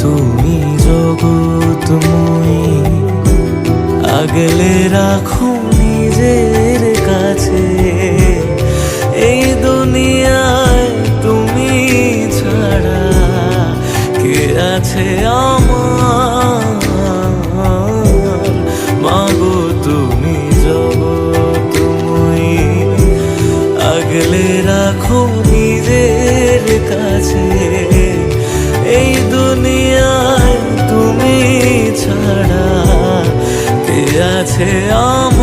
তুমি জগৎময়ী, আগলে রাখো নিজের কাছে। এই দুনিয়ায় তুমি ছাড়া কে আছে আমার? মাগো তুমি জগৎময়ী, আগলে রাখো নিজের কাছে। এই দুনিয়ায় তুমি ছাড়া কে আছে আমার?